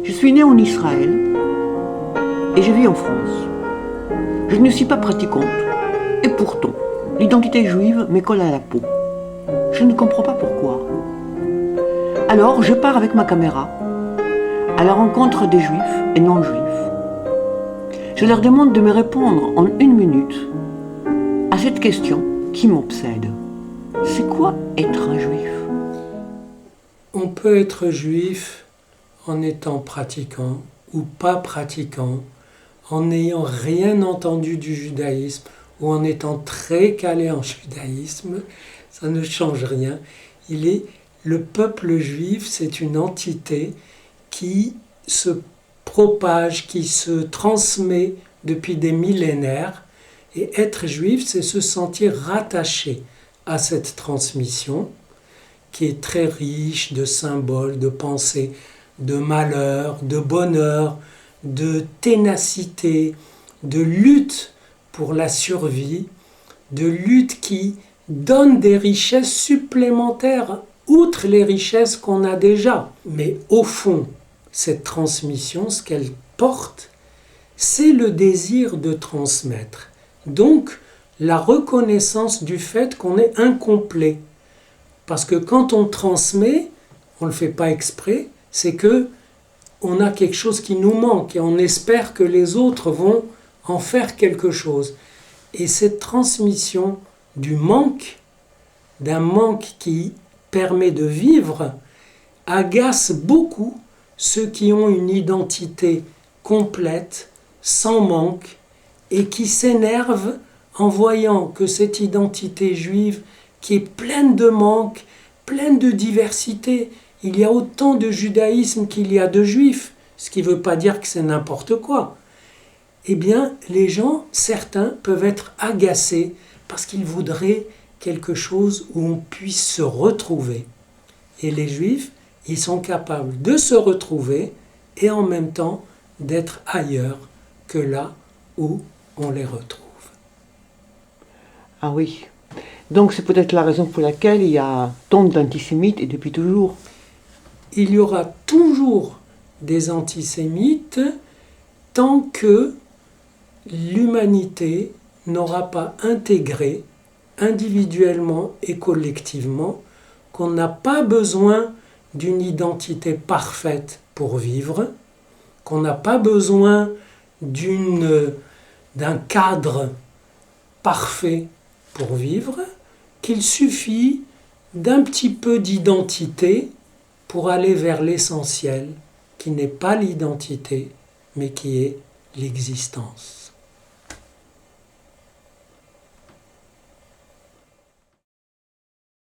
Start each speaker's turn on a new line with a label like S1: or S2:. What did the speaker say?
S1: Je suis née en Israël et je vis en France. Je ne suis pas pratiquante et pourtant, l'identité juive me colle à la peau. Je ne comprends pas pourquoi. Alors, je pars avec ma caméra à la rencontre des juifs et non-juifs. Je leur demande de me répondre en 1 minute à cette question qui m'obsède. C'est quoi être un juif ?
S2: On peut être juif en étant pratiquant ou pas pratiquant, en n'ayant rien entendu du judaïsme ou en étant très calé en judaïsme, ça ne change rien. Le peuple juif, c'est une entité qui se propage, qui se transmet depuis des millénaires. Et être juif, c'est se sentir rattaché à cette transmission qui est très riche de symboles, de pensées, de malheur, de bonheur, de ténacité, de lutte pour la survie, de lutte qui donne des richesses supplémentaires, outre les richesses qu'on a déjà. Mais au fond, cette transmission, ce qu'elle porte, c'est le désir de transmettre. Donc, la reconnaissance du fait qu'on est incomplet. Parce que quand on transmet, on ne le fait pas exprès, c'est que on a quelque chose qui nous manque et on espère que les autres vont en faire quelque chose. Et cette transmission du manque, d'un manque qui permet de vivre, agace beaucoup ceux qui ont une identité complète, sans manque, et qui s'énervent en voyant que cette identité juive, qui est pleine de manques, pleine de diversité, il y a autant de judaïsme qu'il y a de juifs, ce qui ne veut pas dire que c'est n'importe quoi. Eh bien, les gens, certains, peuvent être agacés parce qu'ils voudraient quelque chose où on puisse se retrouver. Et les juifs, ils sont capables de se retrouver et en même temps d'être ailleurs que là où on les retrouve.
S1: Ah oui. Donc c'est peut-être la raison pour laquelle il y a tant d'antisémites et depuis toujours.
S2: Il y aura toujours des antisémites tant que l'humanité n'aura pas intégré individuellement et collectivement qu'on n'a pas besoin d'une identité parfaite pour vivre, qu'on n'a pas besoin d'un cadre parfait pour vivre, qu'il suffit d'un petit peu d'identité pour aller vers l'essentiel, qui n'est pas l'identité, mais qui est l'existence.